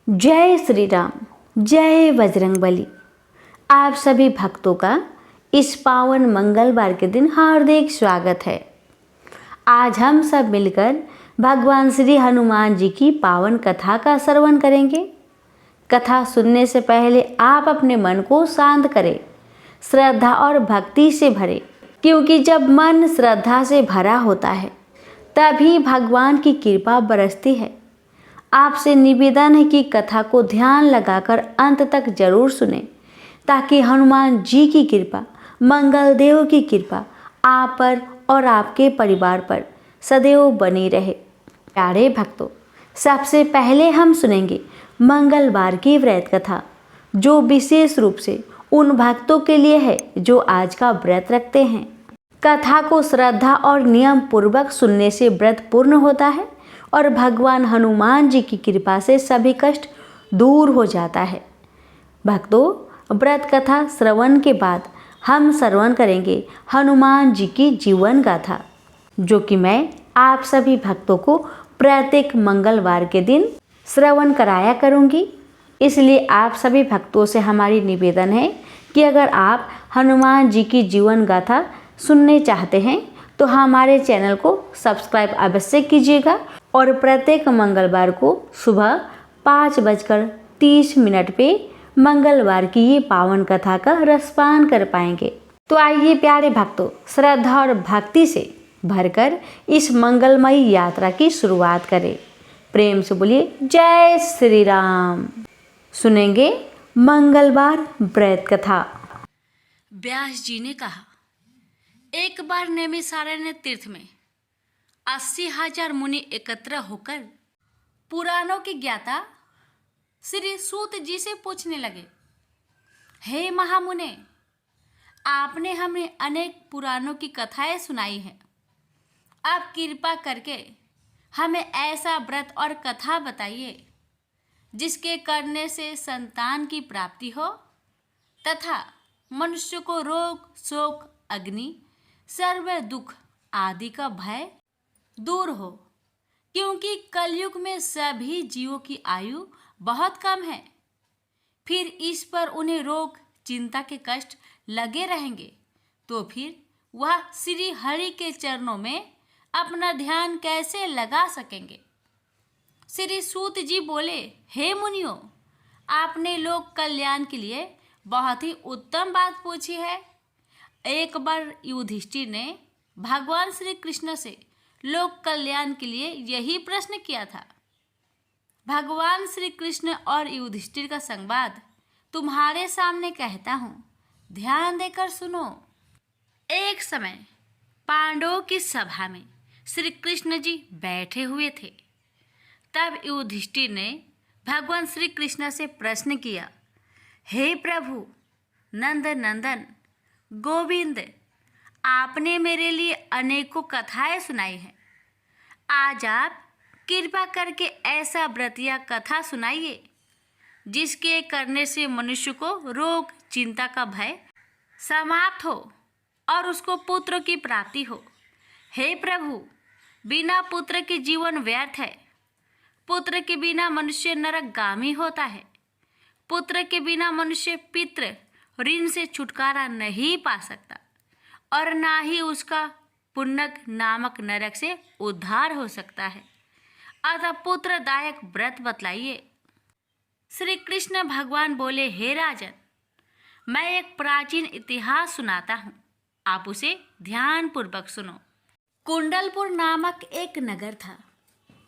जय श्री राम, जय बजरंगबली। आप सभी भक्तों का इस पावन मंगलवार के दिन हार्दिक स्वागत है। आज हम सब मिलकर भगवान श्री हनुमान जी की पावन कथा का श्रवण करेंगे। कथा सुनने से पहले आप अपने मन को शांत करें, श्रद्धा और भक्ति से भरें, क्योंकि जब मन श्रद्धा से भरा होता है तभी भगवान की कृपा बरसती है। आपसे निवेदन है कि कथा को ध्यान लगाकर अंत तक जरूर सुनें, ताकि हनुमान जी की कृपा, मंगल देव की कृपा आप पर और आपके परिवार पर सदैव बनी रहे। प्यारे भक्तों, सबसे पहले हम सुनेंगे मंगलवार की व्रत कथा, जो विशेष रूप से उन भक्तों के लिए है जो आज का व्रत रखते हैं। कथा को श्रद्धा और नियम पूर्वक सुनने से व्रत पूर्ण होता है और भगवान हनुमान जी की कृपा से सभी कष्ट दूर हो जाता है। भक्तों, व्रत कथा श्रवण के बाद हम श्रवण करेंगे हनुमान जी की जीवन गाथा, जो कि मैं आप सभी भक्तों को प्रत्येक मंगलवार के दिन श्रवण कराया करूंगी। इसलिए आप सभी भक्तों से हमारी निवेदन है कि अगर आप हनुमान जी की जीवन गाथा सुनने चाहते हैं तो हमारे चैनल को सब्सक्राइब अवश्य कीजिएगा और प्रत्येक मंगलवार को सुबह 5:30 पे मंगलवार की ये पावन कथा का रसपान कर पाएंगे। तो आइए प्यारे भक्तों, श्रद्धा और भक्ति से भरकर इस मंगलमयी यात्रा की शुरुआत करें। प्रेम से बोलिए जय श्री राम। सुनेंगे मंगलवार व्रत कथा। व्यास जी ने कहा, एक बार नैमिषारण्य तीर्थ में 80,000 मुनि एकत्र होकर पुराणों के ज्ञाता श्री सूत जी से पूछने लगे, हे महामुने, आपने हमें अनेक पुराणों की कथाएं सुनाई हैं। आप कृपा करके हमें ऐसा व्रत और कथा बताइए जिसके करने से संतान की प्राप्ति हो तथा मनुष्य को रोग, शोक, अग्नि, सर्व दुख आदि का भय दूर हो, क्योंकि कलयुग में सभी जीवों की आयु बहुत कम है। फिर इस पर उन्हें रोग, चिंता के कष्ट लगे रहेंगे तो फिर वह श्री हरि के चरणों में अपना ध्यान कैसे लगा सकेंगे। श्री सूत जी बोले, हे मुनियों, आपने लोक कल्याण के लिए बहुत ही उत्तम बात पूछी है। एक बार युधिष्ठिर ने भगवान श्री कृष्ण से लोक कल्याण के लिए यही प्रश्न किया था। भगवान श्री कृष्ण और युधिष्ठिर का संवाद तुम्हारे सामने कहता हूँ, ध्यान देकर सुनो। एक समय पांडवों की सभा में श्री कृष्ण जी बैठे हुए थे। तब युधिष्ठिर ने भगवान श्री कृष्ण से प्रश्न किया, हे प्रभु, नंद नंदन, गोविंद, आपने मेरे लिए अनेकों कथाएं सुनाई हैं। आज आप कृपा करके ऐसा व्रत या कथा सुनाइए जिसके करने से मनुष्य को रोग, चिंता का भय समाप्त हो और उसको पुत्र की प्राप्ति हो। हे प्रभु, बिना पुत्र के जीवन व्यर्थ है। पुत्र के बिना मनुष्य नरकगामी होता है। पुत्र के बिना मनुष्य पितृ ऋण से छुटकारा नहीं पा सकता और ना ही उसका पुण्यक नामक नरक से उद्धार हो सकता है। अतः पुत्रदायक व्रत बतलाइए। श्री कृष्ण भगवान बोले, हे राजन, मैं एक प्राचीन इतिहास सुनाता हूँ, आप उसे ध्यान पूर्वक सुनो। कुंडलपुर नामक एक नगर था।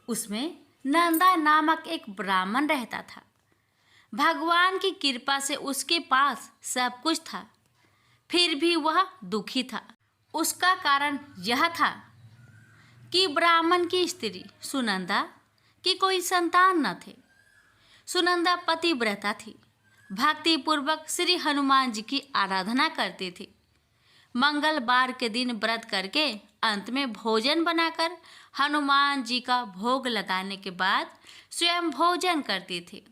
उसमें नंदा नामक एक ब्राह्मण रहता था। भगवान की कृपा से उसके पास सब कुछ था, फिर भी वह दुखी था। उसका कारण यह था कि ब्राह्मण की स्त्री सुनंदा की कोई संतान न थे। सुनंदा पतिव्रता थी, भक्ति पूर्वक श्री हनुमान जी की आराधना करती थी। मंगलवार के दिन व्रत करके अंत में भोजन बनाकर हनुमान जी का भोग लगाने के बाद स्वयं भोजन करती थी।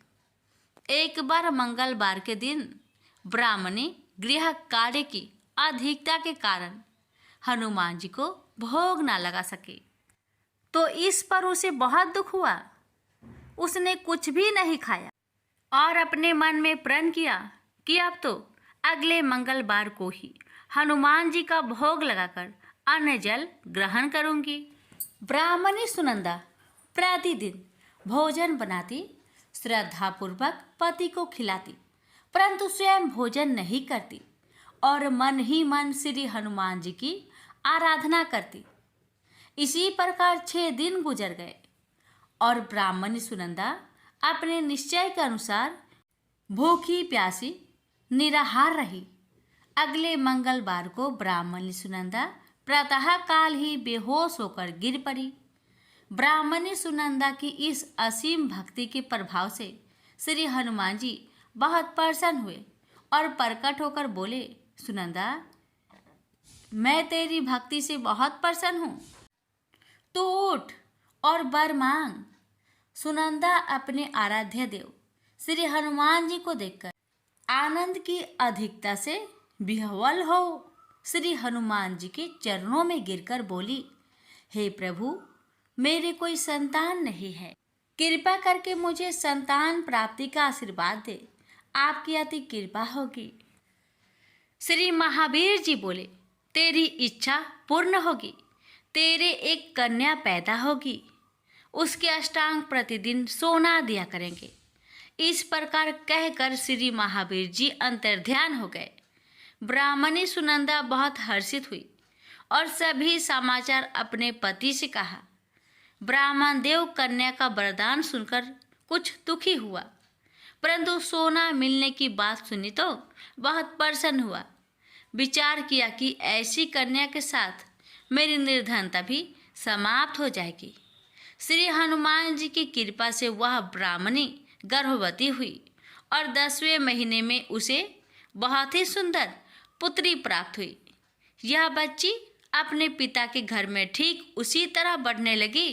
एक बार मंगलवार के दिन ब्राह्मणी गृह कार्य की अधिकता के कारण हनुमान जी को भोग ना लगा सके, तो इस पर उसे बहुत दुख हुआ। उसने कुछ भी नहीं खाया और अपने मन में प्रण किया कि अब तो अगले मंगलवार को ही हनुमान जी का भोग लगाकर अन्न जल ग्रहण करूंगी। ब्राह्मणी सुनंदा प्रतिदिन भोजन बनाती, श्रद्धापूर्वक पति को खिलाती, परंतु स्वयं भोजन नहीं करती और मन ही मन श्री हनुमान जी की आराधना करती। इसी प्रकार 6 दिन गुजर गए और ब्राह्मणी सुनंदा अपने निश्चय के अनुसार भूखी प्यासी निराहार रही। अगले मंगलवार को ब्राह्मणी सुनंदा प्रातः काल ही बेहोश होकर गिर पड़ी। ब्राह्मणी सुनंदा की इस असीम भक्ति के प्रभाव से श्री हनुमान जी बहुत प्रसन्न हुए और प्रकट होकर बोले, सुनंदा, मैं तेरी भक्ति से बहुत प्रसन्न हूँ, तू उठ और वर मांग। सुनंदा अपने आराध्य देव श्री हनुमान जी को देखकर आनंद की अधिकता से विह्वल हो श्री हनुमान जी के चरणों में गिरकर बोली, हे प्रभु, मेरे कोई संतान नहीं है, कृपा करके मुझे संतान प्राप्ति का आशीर्वाद दे, आपकी अति कृपा होगी। श्री महावीर जी बोले, तेरी इच्छा पूर्ण होगी, तेरे एक कन्या पैदा होगी, उसके अष्टांग प्रतिदिन सोना दिया करेंगे। इस प्रकार कहकर श्री महावीर जी अंतर्ध्यान हो गए। ब्राह्मणी सुनंदा बहुत हर्षित हुई और सभी समाचार अपने पति से कहा। ब्राह्मण देव कन्या का वरदान सुनकर कुछ दुखी हुआ, परंतु सोना मिलने की बात सुनी तो बहुत प्रसन्न हुआ। विचार किया कि ऐसी कन्या के साथ मेरी निर्धनता भी समाप्त हो जाएगी। श्री हनुमान जी की कृपा से वह ब्राह्मणी गर्भवती हुई और 10वें महीने में उसे बहुत ही सुंदर पुत्री प्राप्त हुई। यह बच्ची अपने पिता के घर में ठीक उसी तरह बढ़ने लगी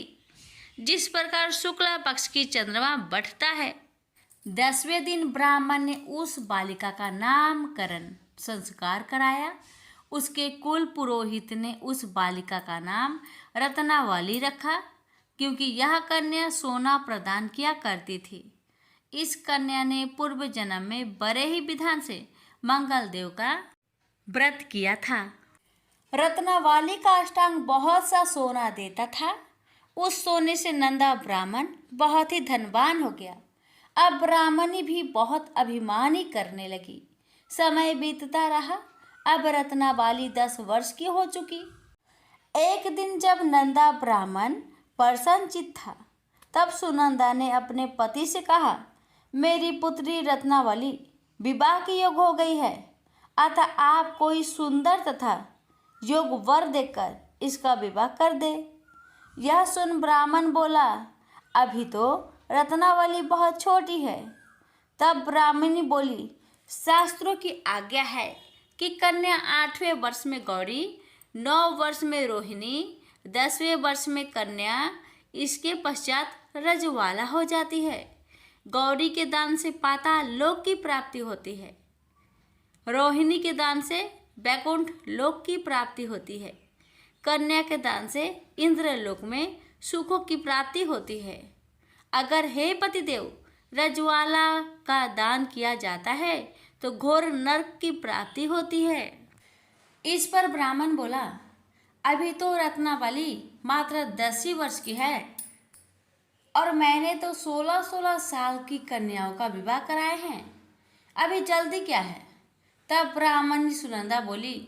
जिस प्रकार शुक्ला पक्ष की चंद्रमा बढ़ता है। 10वें दिन ब्राह्मण ने उस बालिका का नामकरण संस्कार कराया। उसके कुल पुरोहित ने उस बालिका का नाम रत्नावली रखा, क्योंकि यह कन्या सोना प्रदान किया करती थी। इस कन्या ने पूर्व जन्म में बड़े ही विधान से मंगल देव का व्रत किया था। रत्नावली का अष्टांग बहुत सा सोना देता था। उस सोने से नंदा ब्राह्मण बहुत ही धनवान हो गया। अब ब्राह्मणी भी बहुत अभिमानी करने लगी। समय बीतता रहा। अब रत्नावली 10 वर्ष की हो चुकी। एक दिन जब नंदा ब्राह्मण प्रसन्नचित्त था, तब सुनंदा ने अपने पति से कहा, मेरी पुत्री रत्नावली विवाह के योग हो गई है, अतः आप कोई सुंदर तथा योग वर देकर इसका विवाह कर दे। यह सुन ब्राह्मण बोला, अभी तो रत्नावली बहुत छोटी है। तब ब्राह्मणी बोली, शास्त्रों की आज्ञा है कि कन्या 8वें वर्ष में गौरी, 9 वर्ष में रोहिणी, 10वें वर्ष में कन्या, इसके पश्चात रजवाला हो जाती है। गौरी के दान से पाताल लोक की प्राप्ति होती है, रोहिणी के दान से वैकुंठ लोक की प्राप्ति होती है, कन्या के दान से इंद्रलोक में सुखों की प्राप्ति होती है। अगर हे पतिदेव रजवाला का दान किया जाता है तो घोर नरक की प्राप्ति होती है। इस पर ब्राह्मण बोला, अभी तो रत्नावली मात्र 10 ही वर्ष की है और मैंने तो 16-16 साल की कन्याओं का विवाह कराए हैं, अभी जल्दी क्या है। तब ब्राह्मणी सुनंदा बोली,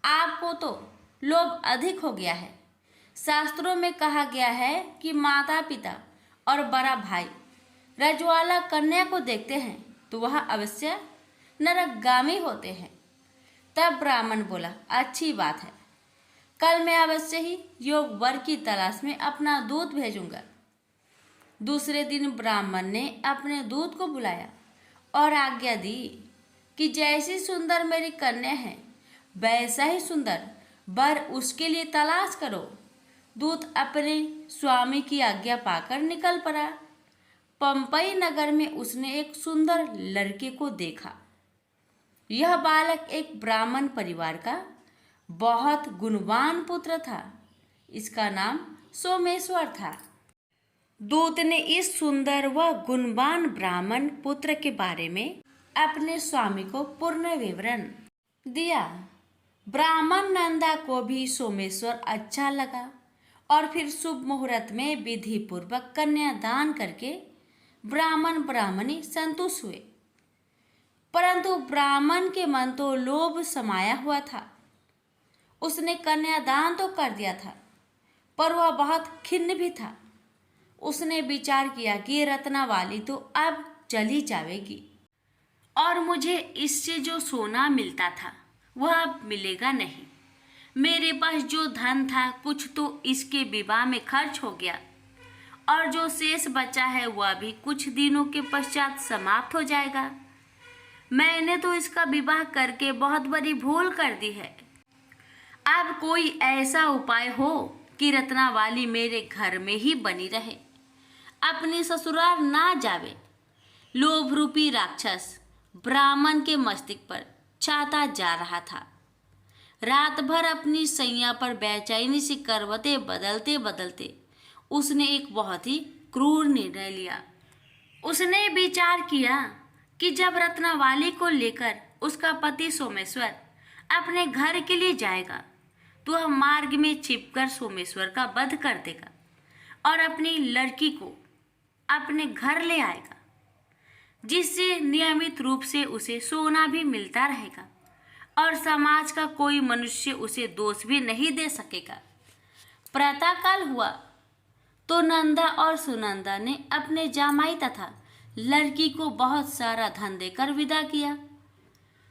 आपको तो लोभ अधिक हो गया है। शास्त्रों में कहा गया है कि माता पिता और बड़ा भाई रजवाला कन्या को देखते हैं तो वह अवश्य नरकगामी होते हैं। तब ब्राह्मण बोला, अच्छी बात है, कल मैं अवश्य ही योग वर की तलाश में अपना दूत भेजूंगा। दूसरे दिन ब्राह्मण ने अपने दूत को बुलाया और आज्ञा दी कि जैसी सुंदर मेरी कन्या है वैसा ही सुंदर वर उसके लिए तलाश करो। दूत अपने स्वामी की आज्ञा पाकर निकल पड़ा। पंपई नगर में उसने एक सुंदर लड़के को देखा। यह बालक एक ब्राह्मण परिवार का बहुत गुणवान पुत्र था। इसका नाम सोमेश्वर था। दूत ने इस सुंदर व गुणवान ब्राह्मण पुत्र के बारे में अपने स्वामी को पूर्ण विवरण दिया। ब्राह्मण नंदा को भी सोमेश्वर अच्छा लगा और फिर शुभ मुहूर्त में विधि पूर्वक कन्यादान करके ब्राह्मण ब्राह्मणी संतुष्ट हुए। परंतु ब्राह्मण के मन तो लोभ समाया हुआ था। उसने कन्यादान तो कर दिया था, पर वह बहुत खिन्न भी था। उसने विचार किया कि रत्नावाली तो अब चली जाएगी और मुझे इससे जो सोना मिलता था वह अब मिलेगा नहीं। मेरे पास जो धन था कुछ तो इसके विवाह में खर्च हो गया और जो शेष बचा है वह भी कुछ दिनों के पश्चात समाप्त हो जाएगा। मैंने तो इसका विवाह करके बहुत बड़ी भूल कर दी है। अब कोई ऐसा उपाय हो कि रत्नावाली मेरे घर में ही बनी रहे, अपने ससुराल ना जावे। लोभ रूपी राक्षस ब्राह्मण के मस्तिष्क पर छाता जा रहा था। रात भर अपनी सैया पर बेचैनी से करवटें बदलते बदलते उसने एक बहुत ही क्रूर निर्णय लिया। उसने विचार किया कि जब रत्नावाली को लेकर उसका पति सोमेश्वर अपने घर के लिए जाएगा तो वह मार्ग में छिपकर सोमेश्वर का वध कर देगा और अपनी लड़की को अपने घर ले आएगा, जिससे नियमित रूप से उसे सोना भी मिलता रहेगा और समाज का कोई मनुष्य उसे दोष भी नहीं दे सकेगा। प्रातःकाल हुआ तो नंदा और सुनंदा ने अपने जामाई तथा लड़की को बहुत सारा धन देकर विदा किया।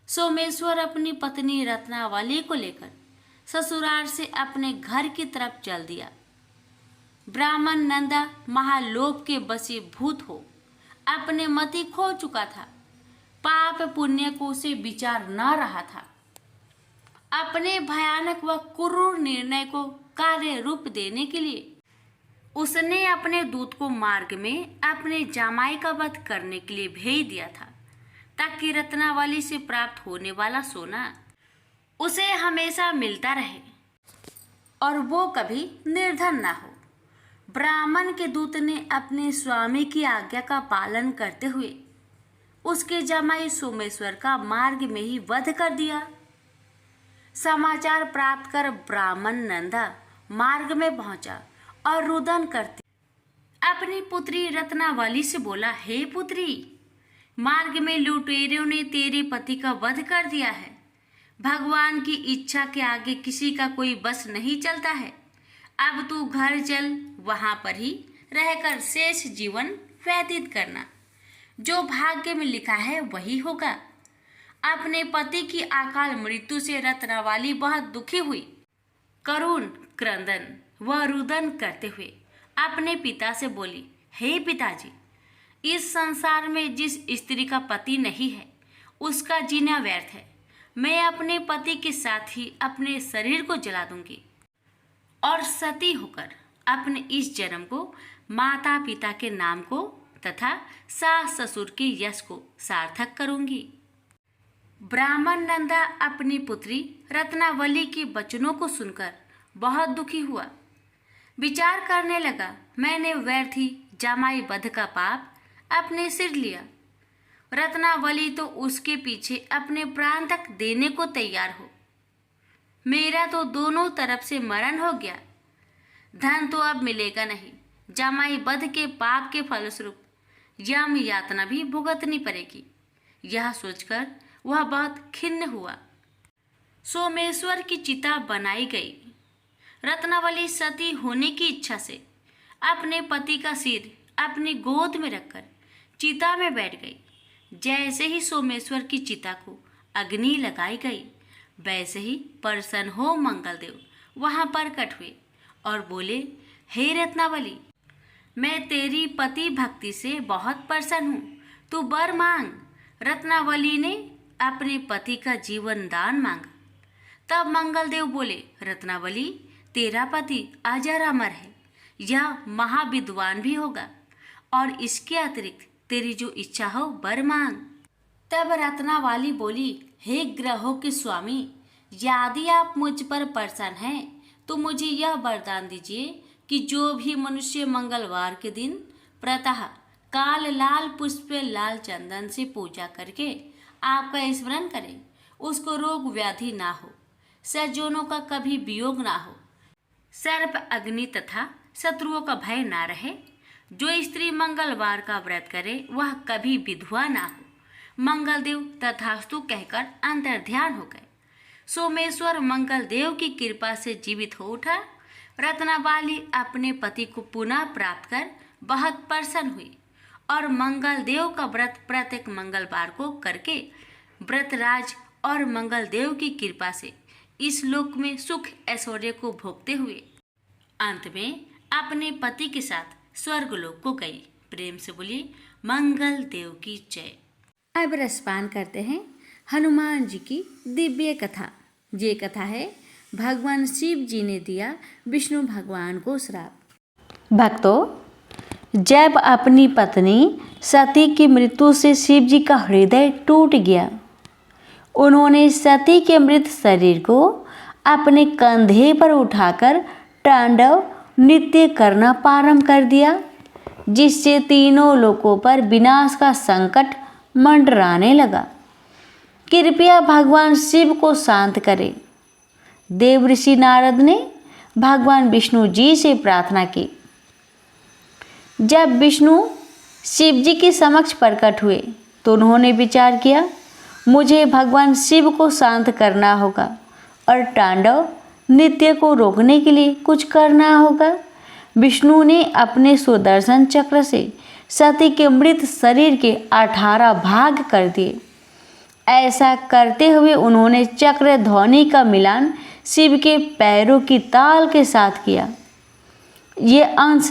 सोमेश्वर अपनी पत्नी रत्नावली को लेकर ससुराल से अपने घर की तरफ चल दिया। ब्राह्मण नंदा महालोभ के वशीभूत हो अपने मति खो चुका था। पाप पुण्य को उसे विचार न रहा था। अपने भयानक व क्रूर निर्णय को कार्य रूप देने के लिए उसने अपने दूत को मार्ग में अपने जामाई का वध करने के लिए भेज दिया था, ताकि रत्नावली से प्राप्त होने वाला सोना उसे हमेशा मिलता रहे और वो कभी निर्धन ना हो। ब्राह्मण के दूत ने अपने स्वामी की आज्ञा का पालन करते हुए उसके जमाई सोमेश्वर का मार्ग में ही वध कर दिया। समाचार प्राप्त कर ब्राह्मण नंदा मार्ग में पहुंचा और रुदन करती अपनी पुत्री रत्नावली से बोला, हे पुत्री, मार्ग में लुटेरों ने तेरे पति का वध कर दिया है। भगवान की इच्छा के आगे किसी का कोई बस नहीं चलता है। अब तू घर चल, वहां पर ही रहकर शेष जीवन व्यतीत करना। जो भाग्य में लिखा है वही होगा। अपने पति की अकाल मृत्यु से रत्नावली बहुत दुखी हुई। करुण क्रंदन व रुदन करते हुए अपने पिता से बोली, हे पिताजी, इस संसार में जिस स्त्री का पति नहीं है उसका जीना व्यर्थ है। मैं अपने पति के साथ ही अपने शरीर को जला दूंगी और सती होकर अपने इस जन्म को माता पिता के नाम को तथा सास ससुर के यश को सार्थक करूंगी। ब्राह्मण नंदा अपनी पुत्री रत्नावली के वचनों को सुनकर बहुत दुखी हुआ। विचार करने लगा, मैंने व्यर्थ ही जामाई वध का पाप अपने सिर लिया। रत्नावली तो उसके पीछे अपने प्राण तक देने को तैयार हो। मेरा तो दोनों तरफ से मरण हो गया। धन तो अब मिलेगा नहीं। जामाई वध के पाप के फलस्वरूप यम यातना भी भुगतनी पड़ेगी। यह सोचकर वह बहुत खिन्न हुआ। सोमेश्वर की चिता बनाई गई। रत्नावली सती होने की इच्छा से अपने पति का सिर अपनी गोद में रखकर चिता में बैठ गई। जैसे ही सोमेश्वर की चिता को अग्नि लगाई गई, वैसे ही प्रसन्न हो मंगलदेव वहां प्रकट हुए और बोले, हे रत्नावली, मैं तेरी पति भक्ति से बहुत प्रसन्न हूँ, तू वर मांग। रत्नावली ने अपने पति का जीवन दान मांगा। तब मंगलदेव बोले, रत्नावली, तेरा पति अजर अमर है, यह महाविद्वान भी होगा और इसके अतिरिक्त तेरी जो इच्छा हो वर मांग। तब रत्नावली बोली, हे ग्रहों के स्वामी, यदि आप मुझ पर प्रसन्न हैं तो मुझे यह वरदान दीजिए कि जो भी मनुष्य मंगलवार के दिन प्रातः काल लाल पुष्प लाल चंदन से पूजा करके आपका स्मरण करे, उसको रोग व्याधि ना हो, सज्जनों का कभी वियोग ना हो, सर्प अग्नि तथा शत्रुओं का भय ना रहे। जो स्त्री मंगलवार का व्रत करे वह कभी विधवा ना हो। मंगलदेव तथास्तु कहकर अंतर्ध्यान हो गए। सोमेश्वर मंगलदेव की कृपा से जीवित हो उठा। रत्नाबाली अपने पति को पुनः प्राप्त कर बहुत प्रसन्न हुई और मंगलदेव का व्रत प्रत्येक मंगलवार को करके व्रतराज और मंगलदेव की कृपा से इस लोक में सुख ऐश्वर्य को भोगते हुए अंत में अपने पति के साथ स्वर्गलोक को गई। प्रेम से बोलिए मंगल देव की जय। अब रसपान करते हैं हनुमान जी की दिव्य कथा। ये कथा है भगवान शिव जी ने दिया विष्णु भगवान को श्राप। भक्तों, जब अपनी पत्नी सती की मृत्यु से शिव जी का हृदय टूट गया, उन्होंने सती के मृत शरीर को अपने कंधे पर उठाकर तांडव नृत्य करना प्रारंभ कर दिया, जिससे तीनों लोकों पर विनाश का संकट मंडराने लगा। कृपया भगवान शिव को शांत करें। देवऋषि नारद ने भगवान विष्णु जी से प्रार्थना की। जब विष्णु शिव जी के समक्ष प्रकट हुए तो उन्होंने विचार किया, मुझे भगवान शिव को शांत करना होगा और तांडव नृत्य को रोकने के लिए कुछ करना होगा। विष्णु ने अपने सुदर्शन चक्र से सती के मृत शरीर के 18 भाग कर दिए। ऐसा करते हुए उन्होंने चक्र ध्वनि का मिलान शिव के पैरों की ताल के साथ किया। ये अंश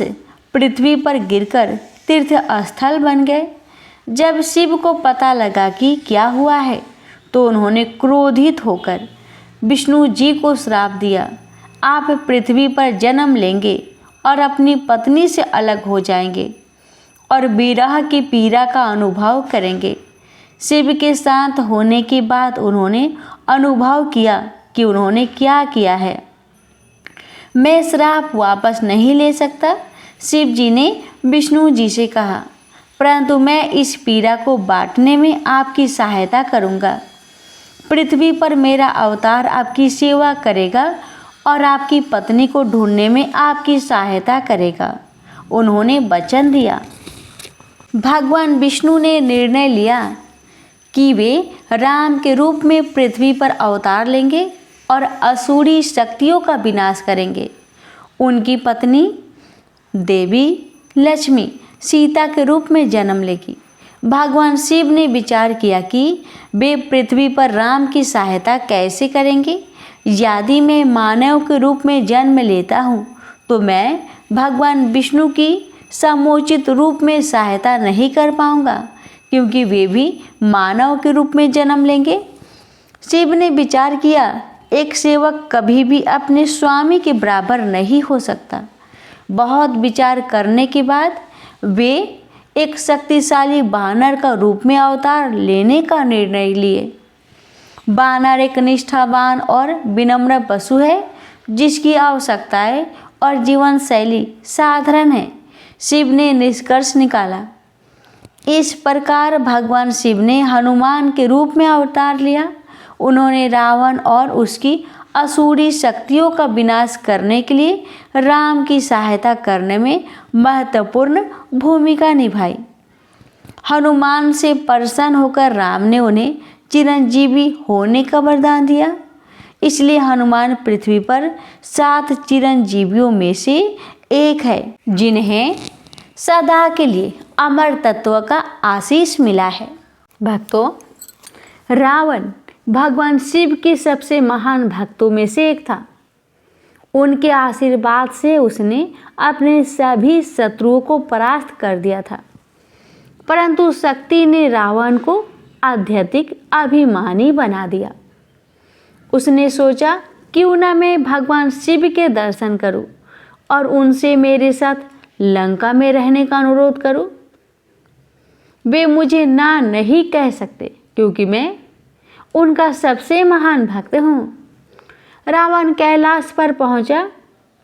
पृथ्वी पर गिरकर तीर्थ स्थल बन गए। जब शिव को पता लगा कि क्या हुआ है तो उन्होंने क्रोधित होकर विष्णु जी को श्राप दिया, आप पृथ्वी पर जन्म लेंगे और अपनी पत्नी से अलग हो जाएंगे और विरह की पीड़ा का अनुभव करेंगे। शिव के शांत होने के बाद उन्होंने अनुभव किया कि उन्होंने क्या किया है। मैं श्राप वापस नहीं ले सकता। शिव जी ने विष्णु जी से कहा, परंतु मैं इस पीड़ा को बांटने में आपकी सहायता करूंगा। पृथ्वी पर मेरा अवतार आपकी सेवा करेगा और आपकी पत्नी को ढूंढने में आपकी सहायता करेगा। उन्होंने वचन दिया। भगवान विष्णु ने निर्णय लिया कि वे राम के रूप में पृथ्वी पर अवतार लेंगे और असुरी शक्तियों का विनाश करेंगे। उनकी पत्नी देवी लक्ष्मी सीता के रूप में जन्म लेगी। भगवान शिव ने विचार किया कि वे पृथ्वी पर राम की सहायता कैसे करेंगे। यदि मैं मानव के रूप में जन्म लेता हूँ तो मैं भगवान विष्णु की समुचित रूप में सहायता नहीं कर पाऊँगा, क्योंकि वे भी मानव के रूप में जन्म लेंगे। शिव ने विचार किया, एक सेवक कभी भी अपने स्वामी के बराबर नहीं हो सकता। बहुत विचार करने के बाद वे एक शक्तिशाली बानर का रूप में अवतार लेने का निर्णय लिए। बानर एक निष्ठावान और विनम्र पशु है, जिसकी आवश्यकताएं और जीवन शैली साधारण है। शिव ने निष्कर्ष निकाला। इस प्रकार भगवान शिव ने हनुमान के रूप में अवतार लिया। उन्होंने रावण और उसकी असुरी शक्तियों का विनाश करने के लिए राम की सहायता करने में महत्वपूर्ण भूमिका निभाई। हनुमान से प्रसन्न होकर राम ने उन्हें चिरंजीवी होने का वरदान दिया। इसलिए हनुमान पृथ्वी पर 7 चिरंजीवियों में से एक है, जिन्हें सदा के लिए अमर तत्व का आशीष मिला है। भक्तों, रावण भगवान शिव के सबसे महान भक्तों में से एक था। उनके आशीर्वाद से उसने अपने सभी शत्रुओं को परास्त कर दिया था। परंतु शक्ति ने रावण को अत्यधिक अभिमानी बना दिया। उसने सोचा, क्यों ना मैं भगवान शिव के दर्शन करूं और उनसे मेरे साथ लंका में रहने का अनुरोध करूं। वे मुझे ना नहीं कह सकते, क्योंकि मैं उनका सबसे महान भक्त हूँ। रावण कैलाश पर पहुंचा।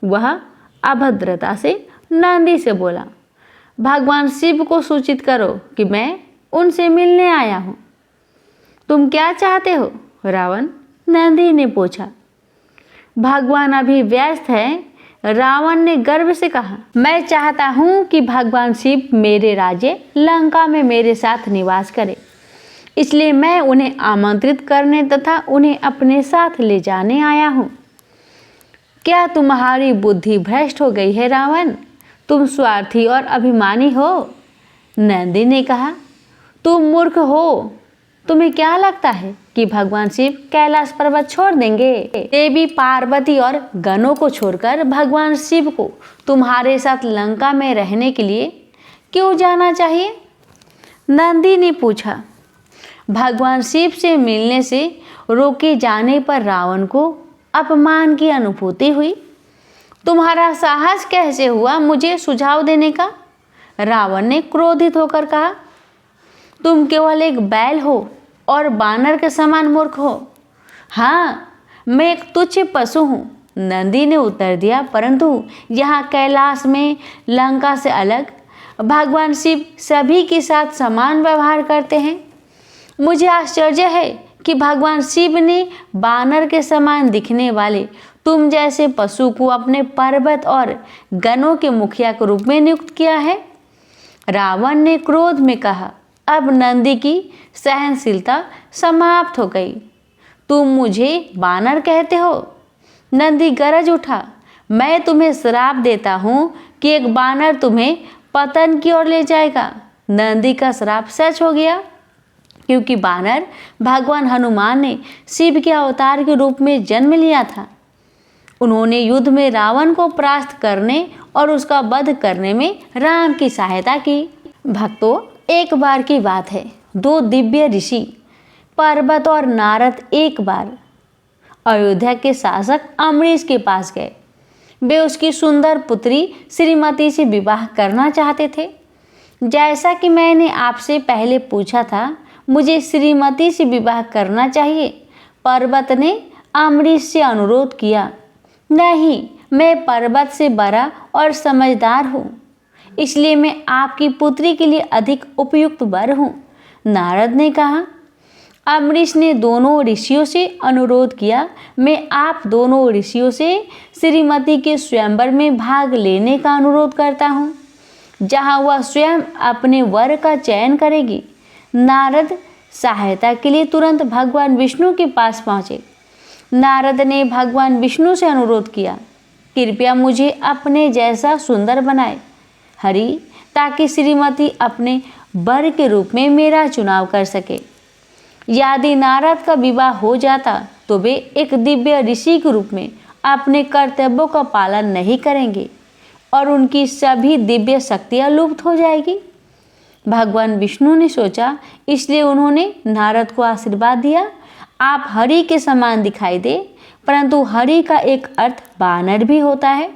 वह अभद्रता से नंदी से बोला, भगवान शिव को सूचित करो कि मैं उनसे मिलने आया हूँ। तुम क्या चाहते हो रावण? नंदी ने पूछा। भगवान अभी व्यस्त हैं, रावण ने गर्व से कहा। मैं चाहता हूँ कि भगवान शिव मेरे राज्य लंका में मेरे साथ निवास करें, इसलिए मैं उन्हें आमंत्रित करने तथा उन्हें अपने साथ ले जाने आया हूँ। क्या तुम्हारी बुद्धि भ्रष्ट हो गई है रावण? तुम स्वार्थी और अभिमानी हो। नंदी ने कहा, तुम मूर्ख हो। तुम्हें क्या लगता है कि भगवान शिव कैलाश पर्वत छोड़ देंगे? देवी पार्वती और गणों को छोड़कर भगवान शिव को तुम्हारे साथ लंका में रहने के लिए क्यों जाना चाहिए? नंदी ने पूछा। भगवान शिव से मिलने से रोके जाने पर रावण को अपमान की अनुभूति हुई। तुम्हारा साहस कैसे हुआ मुझे सुझाव देने का? रावण ने क्रोधित होकर कहा। तुम केवल एक बैल हो और बानर के समान मूर्ख हो। हाँ, मैं एक तुच्छ पशु हूँ, नंदी ने उत्तर दिया। परंतु यहाँ कैलाश में लंका से अलग भगवान शिव सभी के साथ समान व्यवहार करते हैं। मुझे आश्चर्य है कि भगवान शिव ने बानर के समान दिखने वाले तुम जैसे पशु को अपने पर्वत और गणों के मुखिया के रूप में नियुक्त किया है। रावण ने क्रोध में कहा। अब नंदी की सहनशीलता समाप्त हो गई। तुम मुझे बानर कहते हो? नंदी गरज उठा। मैं तुम्हें श्राप देता हूँ कि एक बानर तुम्हें पतन की ओर ले जाएगा। नंदी का श्राप सच हो गया, क्योंकि बानर भगवान हनुमान ने शिव के अवतार के रूप में जन्म लिया था। उन्होंने युद्ध में रावण को परास्त करने और उसका वध करने में राम की सहायता की। भक्तों, एक बार की बात है, दो दिव्य ऋषि पर्वत और नारद एक बार अयोध्या के शासक अमरीश के पास गए। वे उसकी सुंदर पुत्री श्रीमती से विवाह करना चाहते थे। जैसा कि मैंने आपसे पहले पूछा था, मुझे श्रीमती से विवाह करना चाहिए। पर्वत ने अमरीश से अनुरोध किया। नहीं, मैं पर्वत से बड़ा और समझदार हूँ, इसलिए मैं आपकी पुत्री के लिए अधिक उपयुक्त वर हूँ, नारद ने कहा। अमरीश ने दोनों ऋषियों से अनुरोध किया। मैं आप दोनों ऋषियों से श्रीमती के स्वयंवर में भाग लेने का अनुरोध करता हूँ, जहाँ वह स्वयं अपने वर का चयन करेगी। नारद सहायता के लिए तुरंत भगवान विष्णु के पास पहुँचे। नारद ने भगवान विष्णु से अनुरोध किया, कृपया मुझे अपने जैसा सुंदर बनाए हरि, ताकि श्रीमती अपने वर के रूप में मेरा चुनाव कर सके। यदि नारद का विवाह हो जाता तो वे एक दिव्य ऋषि के रूप में अपने कर्तव्यों का पालन नहीं करेंगे और उनकी सभी दिव्य शक्तियाँ लुप्त हो जाएगी। भगवान विष्णु ने सोचा, इसलिए उन्होंने नारद को आशीर्वाद दिया, आप हरि के समान दिखाई दे। परंतु हरि का एक अर्थ बानर भी होता है,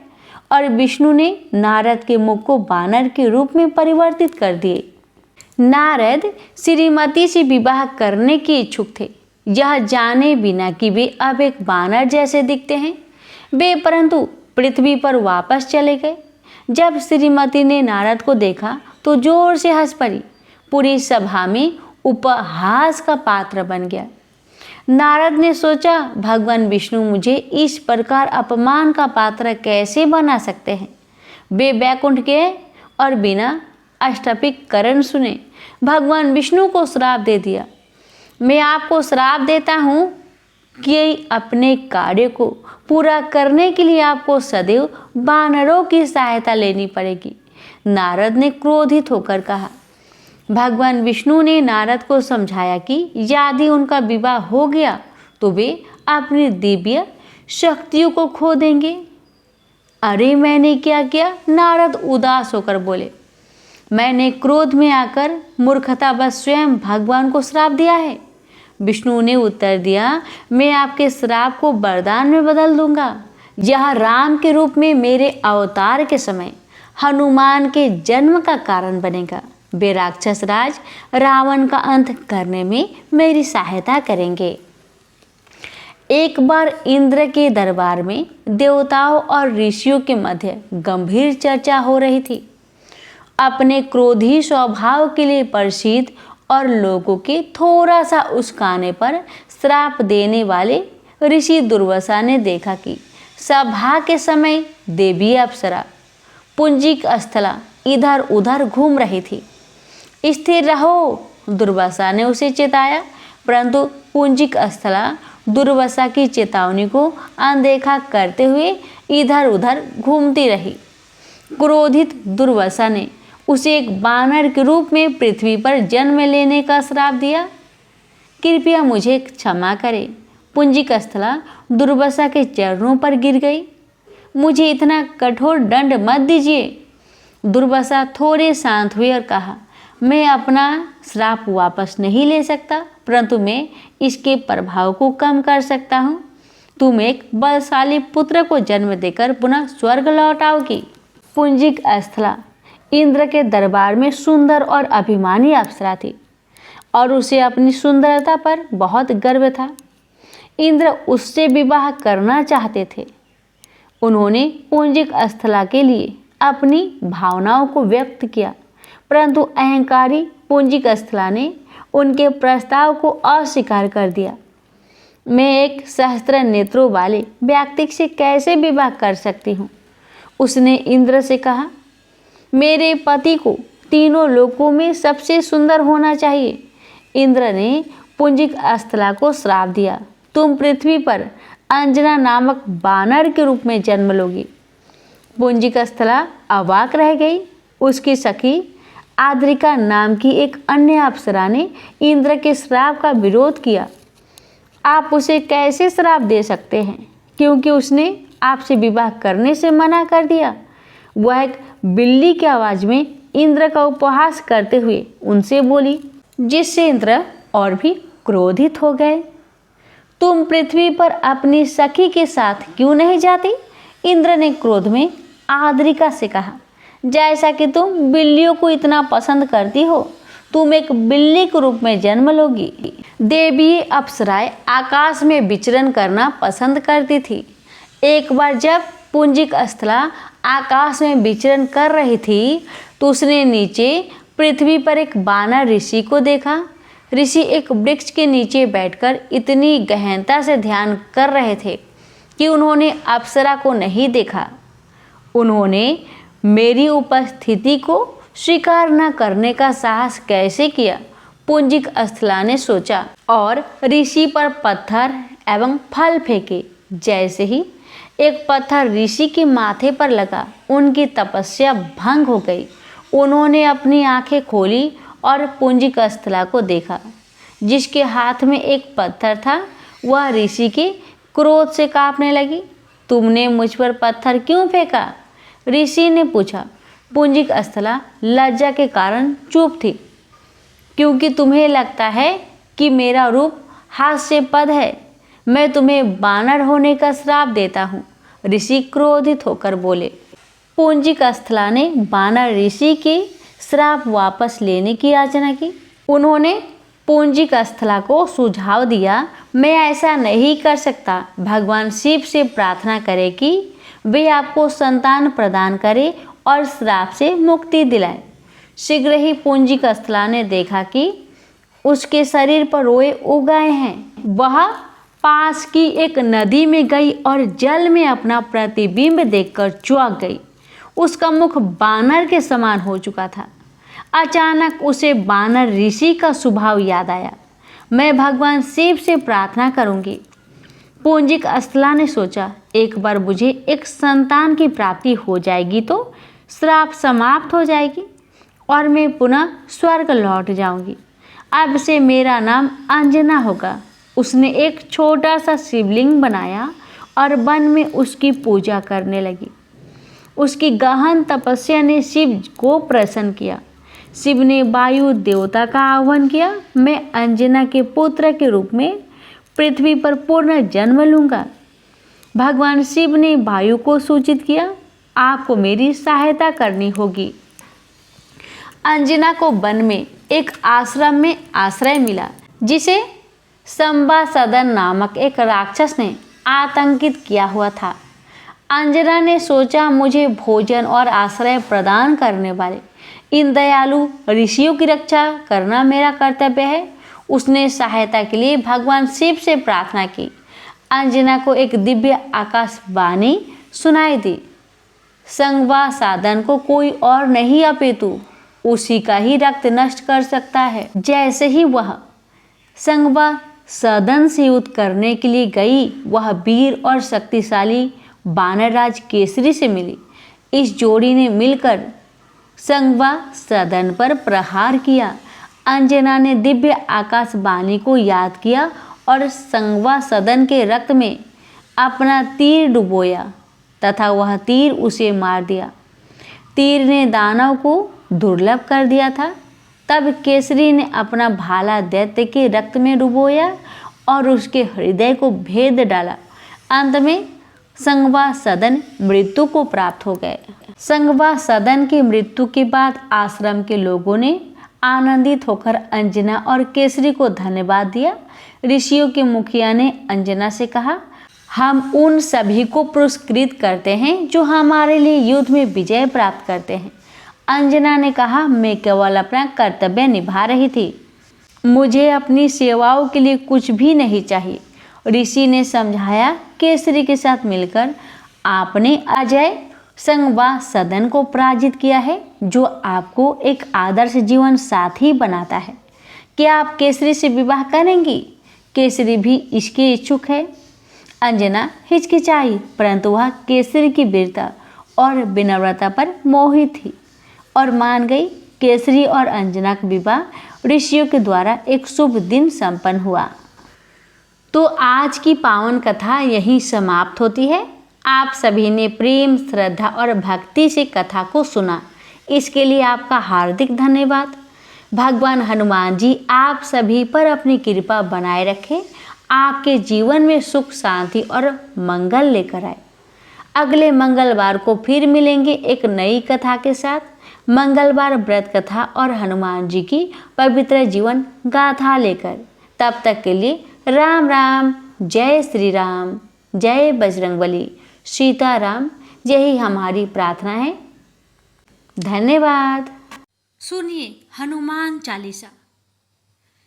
और विष्णु ने नारद के मुख को बानर के रूप में परिवर्तित कर दिए। नारद श्रीमती से विवाह करने के इच्छुक थे, यह जाने बिना कि वे अब एक बानर जैसे दिखते हैं। वे परंतु पृथ्वी पर वापस चले गए। जब श्रीमती ने नारद को देखा तो जोर से हंस पड़ी। पूरी सभा में उपहास का पात्र बन गया। नारद ने सोचा, भगवान विष्णु मुझे इस प्रकार अपमान का पात्र कैसे बना सकते हैं। वे बैकुंठ गए और बिना अष्टपिक करण सुने भगवान विष्णु को श्राप दे दिया। मैं आपको श्राप देता हूँ कि अपने कार्य को पूरा करने के लिए आपको सदैव बानरों की सहायता लेनी पड़ेगी। नारद ने क्रोधित होकर कहा। भगवान विष्णु ने नारद को समझाया कि यदि उनका विवाह हो गया तो वे अपनी दिव्य शक्तियों को खो देंगे। अरे मैंने क्या किया? नारद उदास होकर बोले। मैंने क्रोध में आकर मूर्खतावश स्वयं भगवान को श्राप दिया है। विष्णु ने उत्तर दिया, मैं आपके श्राप को वरदान में बदल दूंगा। यह राम के रूप में मेरे अवतार के समय हनुमान के जन्म का कारण बनेगा। वे राक्षस राज रावण का अंत करने में मेरी सहायता करेंगे। एक बार इंद्र के दरबार में देवताओं और ऋषियों के मध्य गंभीर चर्चा हो रही थी। अपने क्रोधी स्वभाव के लिए प्रसिद्ध और लोगों के थोड़ा सा उस्काने पर श्राप देने वाले ऋषि दुर्वासा ने देखा कि सभा के समय देवी अप्सरा पुंजिक स्थला इधर उधर घूम रही थी। स्थिर रहो, दुर्वासा ने उसे चेताया, परंतु पुंजिक स्थला दुर्वासा की चेतावनी को अनदेखा करते हुए इधर उधर घूमती रही। क्रोधित दुर्वासा ने उसे एक बानर के रूप में पृथ्वी पर जन्म लेने का श्राप दिया। कृपया मुझे क्षमा करें, पुंजिक स्थला दुर्वासा के चरणों पर गिर गई। मुझे इतना कठोर दंड मत दीजिए। दुर्वासा थोड़े शांत हुए और कहा, मैं अपना श्राप वापस नहीं ले सकता, परंतु मैं इसके प्रभाव को कम कर सकता हूँ। तुम एक बलशाली पुत्र को जन्म देकर पुनः स्वर्ग लौट आओगी। पुंजिक स्थला इंद्र के दरबार में सुंदर और अभिमानी अप्सरा थी और उसे अपनी सुंदरता पर बहुत गर्व था। इंद्र उससे विवाह करना चाहते थे। उन्होंने पुंजिक स्थला के लिए अपनी भावनाओं को व्यक्त किया, परंतु अहंकारी पुंजिक स्थला ने उनके प्रस्ताव को अस्वीकार कर दिया। मैं एक सहस्त्र नेत्रों वाले व्यक्ति से कैसे विवाह कर सकती हूँ? उसने इंद्र से कहा, मेरे पति को तीनों लोकों में सबसे सुंदर होना चाहिए। इंद्र ने पुंजिक स्थला को श्राप दिया, तुम पृथ्वी पर अंजना नामक बानर के रूप में जन्म लोगी। पुंजिक स्थला अवाक रह गई। उसकी सखी आद्रिका नाम की एक अन्य अप्सरा ने इंद्र के श्राप का विरोध किया। आप उसे कैसे श्राप दे सकते हैं, क्योंकि उसने आपसे विवाह करने से मना कर दिया। वह एक बिल्ली की आवाज में इंद्र का उपहास करते हुए उनसे बोली, जिससे इंद्र और भी क्रोधित हो गए। तुम पृथ्वी पर अपनी सखी के साथ क्यों नहीं जाती? इंद्र ने क्रोध में आद्रिका से कहा, जैसा कि तुम बिल्लियों को इतना पसंद करती हो, तुम एक बिल्ली के रूप में जन्म लोगी। देवी अप्सराएं आकाश में विचरण करना पसंद करती थी। एक बार जब पुंजिक स्थला आकाश में विचरण कर रही थी तो उसने नीचे पृथ्वी पर एक बानर ऋषि को देखा। ऋषि एक वृक्ष के नीचे बैठकर इतनी गहनता से ध्यान कर रहे थे कि उन्होंने अप्सरा को नहीं देखा। उन्होंने मेरी उपस्थिति को स्वीकार न करने का साहस कैसे किया? पुंजिक स्थला ने सोचा और ऋषि पर पत्थर एवं फल फेंके। जैसे ही एक पत्थर ऋषि के माथे पर लगा, उनकी तपस्या भंग हो गई। उन्होंने अपनी आंखें खोली और पुंजिक स्थला को देखा, जिसके हाथ में एक पत्थर था। वह ऋषि के क्रोध से कांपने लगी। तुमने मुझ पर पत्थर क्यों फेंका? ऋषि ने पूछा। पुंजिक स्थला लज्जा के कारण चुप थी, क्योंकि तुम्हें लगता है कि मेरा रूप हास्यास्पद है। मैं तुम्हें बानर होने का श्राप देता हूँ। ऋषि क्रोधित होकर बोले। पुंजिक स्थला ने बानर ऋषि के श्राप वापस लेने की याचना की। उन्होंने पुंजिक स्थला को सुझाव दिया, मैं ऐसा नहीं कर सकता। भगवान शिव से प्रार्थना करें कि वे आपको संतान प्रदान करें और श्राप से मुक्ति दिलाएं। शीघ्र ही पुंजिक स्थला ने देखा कि उसके शरीर पर रोए उग आए हैं। वह पास की एक नदी में गई और जल में अपना प्रतिबिंब देखकर चौंक गई। उसका मुख बानर के समान हो चुका था। अचानक उसे बानर ऋषि का स्वभाव याद आया। मैं भगवान शिव से प्रार्थना करूंगी। पुंजिक स्थला ने सोचा, एक बार मुझे एक संतान की प्राप्ति हो जाएगी तो श्राप समाप्त हो जाएगी और मैं पुनः स्वर्ग लौट जाऊंगी। अब से मेरा नाम अंजना होगा। उसने एक छोटा सा शिवलिंग बनाया और वन में उसकी पूजा करने लगी। उसकी गहन तपस्या ने शिव को प्रसन्न किया। शिव ने वायु देवता का आह्वान किया, मैं अंजना के पुत्र के रूप में पृथ्वी पर पूर्ण जन्म लूँगा। भगवान शिव ने वायु को सूचित किया, आपको मेरी सहायता करनी होगी। अंजना को वन में एक आश्रम में आश्रय मिला, जिसे संवासदन नामक एक राक्षस ने आतंकित किया हुआ था। अंजना ने सोचा मुझे भोजन और आश्रय प्रदान करने वाले इन दयालु ऋषियों की रक्षा करना मेरा कर्तव्य है। उसने सहायता के लिए भगवान शिव से प्रार्थना की। अंजना को एक दिव्य आकाशवाणी सुनाई दी। संवासादन को कोई और नहीं अपितु उसी का ही रक्त नष्ट कर सकता है। जैसे ही वह संवासदन से युद्ध करने के लिए गई, वह वीर और शक्तिशाली वानरराज केसरी से मिली। इस जोड़ी ने मिलकर संवासदन पर प्रहार किया। अंजना ने दिव्य आकाशवाणी को याद किया और संवासदन के रक्त में अपना तीर डुबोया तथा वह तीर उसे मार दिया। तीर ने दानव को दुर्लभ कर दिया था। तब केसरी ने अपना भाला दैत्य के रक्त में डुबोया और उसके हृदय को भेद डाला। अंत में संवासदन मृत्यु को प्राप्त हो गए। संवासदन की मृत्यु के बाद आश्रम के लोगों ने आनंदित होकर अंजना और केसरी को धन्यवाद दिया। ऋषियों के मुखिया ने अंजना से कहा, हम उन सभी को पुरस्कृत करते हैं जो हमारे लिए युद्ध में विजय प्राप्त करते हैं। अंजना ने कहा, मैं केवल अपना कर्तव्य निभा रही थी, मुझे अपनी सेवाओं के लिए कुछ भी नहीं चाहिए। ऋषि ने समझाया, केसरी के साथ मिलकर आपने अजय संवासदन को पराजित किया है, जो आपको एक आदर्श जीवन साथी बनाता है। क्या आप केसरी से विवाह करेंगी? केसरी भी इसके इच्छुक है। अंजना हिचकिचाई, परंतु वह केसरी की वीरता और विनम्रता पर मोहित थी और मान गई। केसरी और अंजना का विवाह ऋषियों के द्वारा एक शुभ दिन संपन्न हुआ। तो आज की पावन कथा यहीं समाप्त होती है। आप सभी ने प्रेम, श्रद्धा और भक्ति से कथा को सुना, इसके लिए आपका हार्दिक धन्यवाद। भगवान हनुमान जी आप सभी पर अपनी कृपा बनाए रखें, आपके जीवन में सुख, शांति और मंगल लेकर आए। अगले मंगलवार को फिर मिलेंगे एक नई कथा के साथ। मंगलवार व्रत कथा और हनुमान जी की पवित्र जीवन गाथा लेकर। तब तक के लिए राम राम, जय श्री राम, जय बजरंगबली, सीताराम, यही हमारी प्रार्थना है। धन्यवाद। सुनिए हनुमान चालीसा।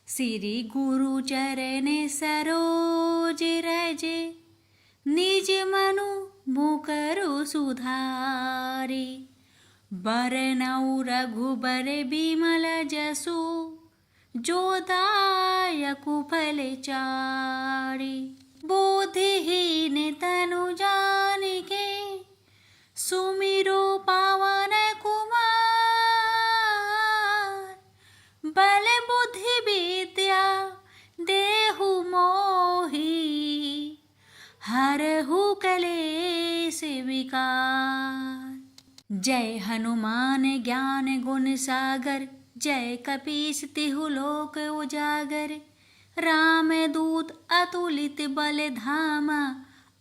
श्री गुरु चरण सरोज रजे, निज मनु मुकरु सुधारी। बरनउ रघुबर बिमल जसु, जो दायकु फल चारि। बुद्धिहीन तनु जानिके, सुमिरो पावन कुमार। बल बुद्धि विद्या देहु मोहि, हरहु कलेश विकार। जय हनुमान ज्ञान गुण सागर, जय कपीस तिहु लोक उजागर। राम दूत अतुलित बल धामा,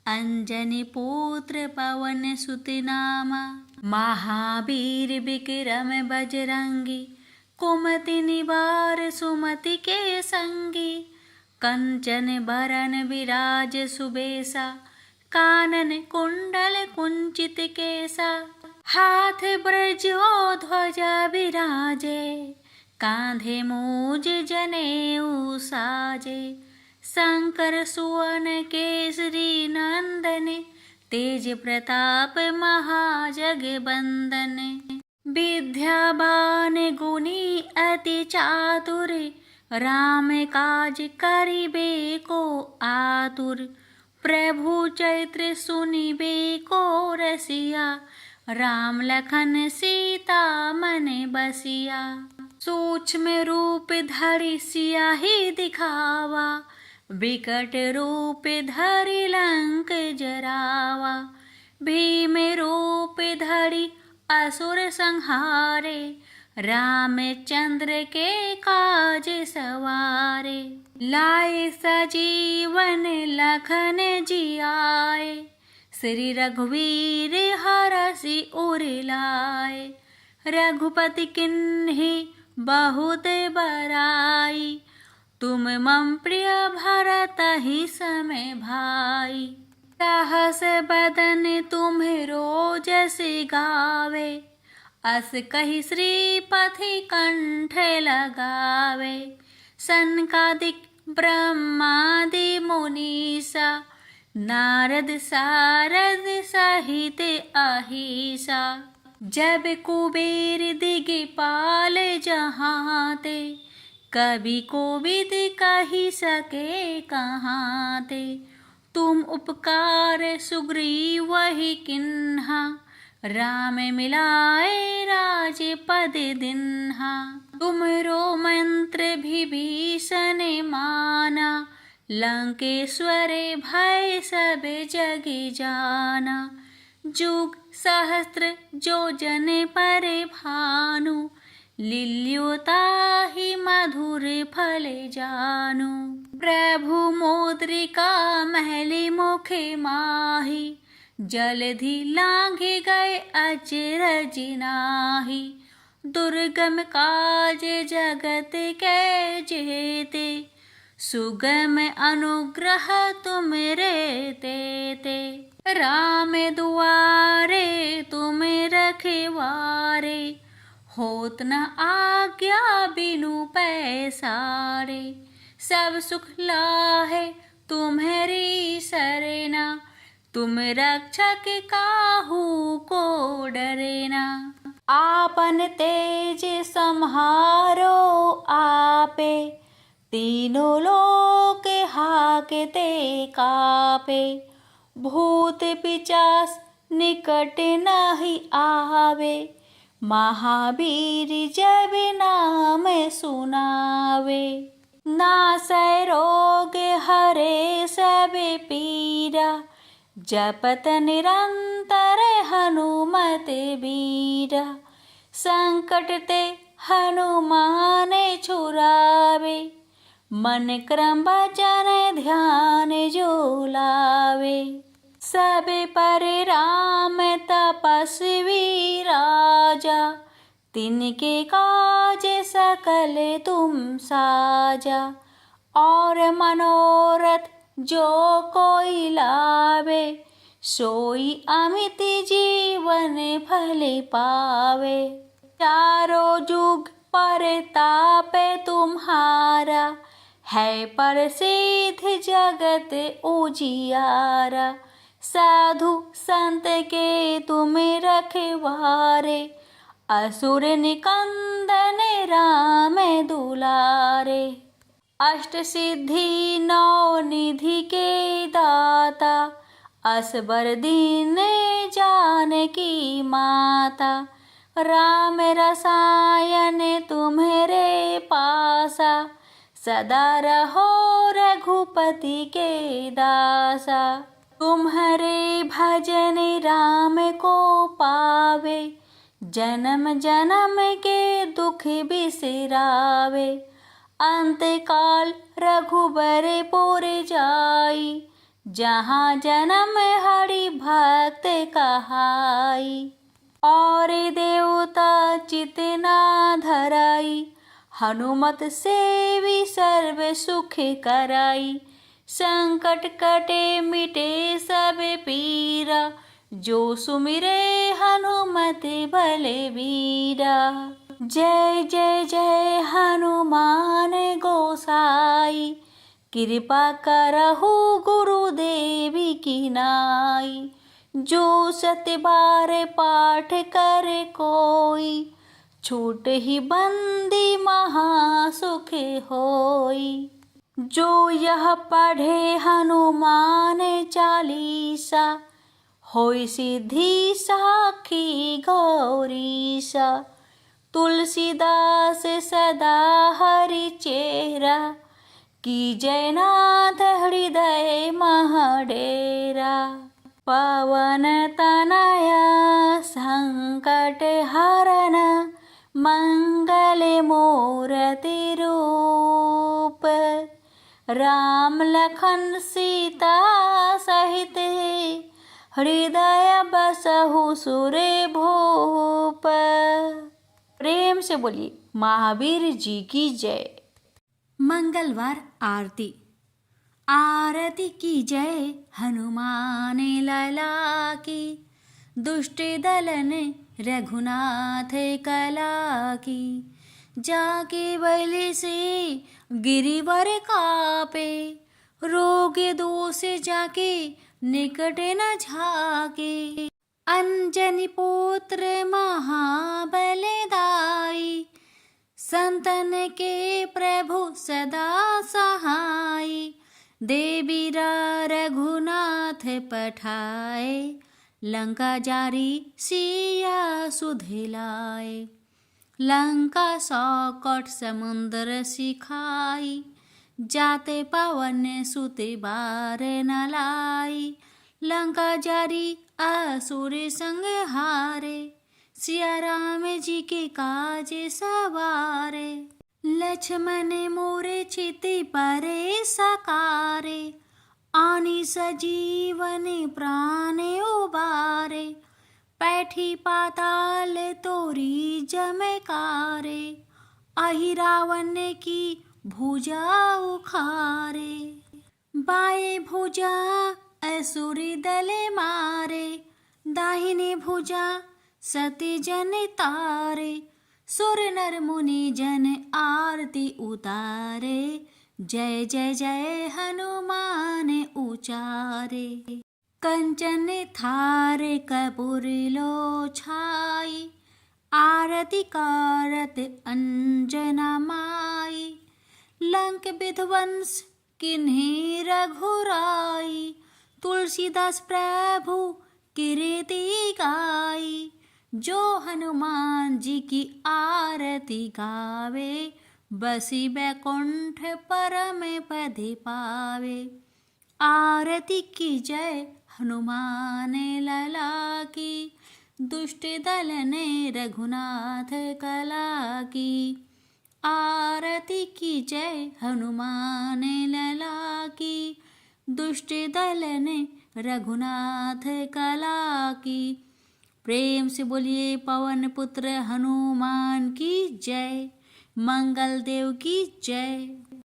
अंजनी पुत्र पवन सुत नामा। महावीर विक्रम बजरंगी, कुमति निवार सुमति के संगी। कंचन बरन विराज सुबेसा, कानन कुंडल कुंचित केसा। हाथ ब्रजो ध्वजा विराजे, कांधे मूज जनेऊ साजे। शंकर सुवन केसरी नंदन, तेज प्रताप महाजगबंदन। विद्यावान गुणी अति चातुर, राम काज करिबे को आतुर। प्रभु चरित्र सुनिबे को रसिया, राम लखन सीता मन बसिया। सूक्ष्म रूप धरि सियाहि दिखावा, विकट रूप धरि लंक जरावा। भीम रूप धरि असुर संहारे, रामचंद्र के काज सवारे। लाए सजीवन लखन जियाए, श्री रघुवीर हरषि उर लाए। रघुपति किन्हि बहुत बड़ाई, तुम तुम मम प्रिय भरत ही समय भाई। सहस बदन तुम्हें रोजसी गावे, अस कही श्रीपति कंठ लगावे। सनकादिक ब्रह्मादि मुनीसा, नारद सारद सहित अहिसा। जब कुबेर दिगपाल जहाँ ते, कवि कोविद कही सके कहाँ ते। तुम उपकार सुग्रीव वही किन्हा, राम मिलाए राज पद दिन्हा। तुमरो मंत्र विभीषण माना, लंकेश्वर भय सब जग जाना। जुग सहस्त्र जो जन पर भानु, लिल्युताहि मधुर फल जानु। प्रभु मोद्रिका महली मुखे माही, जलधि लांघि गए अचरज नाहि। दुर्गम काज जगत के जेते, सुगम अनुग्रह तुम रे तेते। राम दुआरे तुम रखवारे, होत न आज्ञा बिनु पैसारे। सब सुख लाहे तुम्हारी सरना, तुम रक्षक काहू को डरेना। आपन तेज सम्हारो आपे, तीनों लोक हाकते कापे। भूत पिचास निकट नहीं आवे, महावीर जब नाम सुनावे। नासै रोग हरे सब पीरा, जपत निरंतर हनुमत बीरा। संकट ते हनुमान छुड़ावे, मन क्रम वचन ध्यान जो लावे। सब पर राम तपस्वी राजा, तिनके काज सकल तुम साजा। और मनोरथ जो कोई लावे, सोई अमित जीवन फल पावे। चारों जुग परताप तुम्हारा, है प्रसिद्ध जगत उजियारा। साधु संत के तुम रखवारे, असुर निकंदन राम दुलारे। अष्ट सिद्धि नौ निधि के दाता, असबर दीन जानकी माता। राम रसायन तुम्हारे पासा, सदा रहो रघुपति के दासा। तुम्हारे भजन राम को पावे, जन्म जन्म के दुख बिसरावे। अंत काल रघुबर पुर जाई, जहाँ जन्म हरि भक्त कहाई। और देवता चितना धराई, हनुमत सेवी सर्व सुख कराई। संकट कटे मिटे सब पीरा, जो सुमिरे हनुमत बलवीरा। जय जय जय हनुमान गोसाई, कृपा करहु गुरुदेवी की नाई। जो सत बार पाठ करे कोई, छूट ही बंदी महासुख होई। जो यह पढ़े हनुमान चालीसा, होई सिद्धि साखी गौरीसा। तुलसीदास सदा हरि चेहरा, की जयनाथ हृदय महडेरा। पवन तनया संकट हरन, मंगल मूर्ति रूप। राम लखन सीता सहित, हृदय बसहु सुर भूप। प्रेम से बोलिए महावीर जी की जय। मंगलवार आरती। आरती की जय हनुमान लाला की, दुष्ट दलन रघुनाथ कला की। जाके बलि से गिरिवर कापे, रोग दोष जाके निकट न झाके। अंजनी पुत्र महाबलदाई, संतन के प्रभु सदा सहाय। देवीरा रघुनाथ पठाए, लंका जारी सिया सुधिलाए। लंका सौकोट समुद्र सिखाई, जाते पवन सुत बार न लाई। लंका जारी असुर संग हारे, सिया राम जी के काज सवारे। लक्ष्मण मोरे चिति परे सकारे, आनी सजीवन प्राण उबारे। पैठी पाताल तोरी जमकारे, अहि रावण की भुजा उखारे। बाएं भुजा असुर दल मारे, दाहिने भुजा सती जन तारे। सुर नर मुनि जन आरती उतारे, जय जय जय हनुमान उचारे। कंचन थार कपूर लो छाई, आरती कारत अंजना माई। लंक विध्वंस किन्हीं रघुराई, तुलसीदास प्रभु कीर्ति गाई। जो हनुमान जी की आरती गावे, बसी बैकुंठ परम पद पावे। आरती की जय हनुमान लला की, दुष्ट दल ने रघुनाथ कला की। आरती की जय हनुमान लला की, दुष्ट दल ने रघुनाथ कला की। प्रेम से बोलिए पवन पुत्र हनुमान की जय। मंगल देव की जय।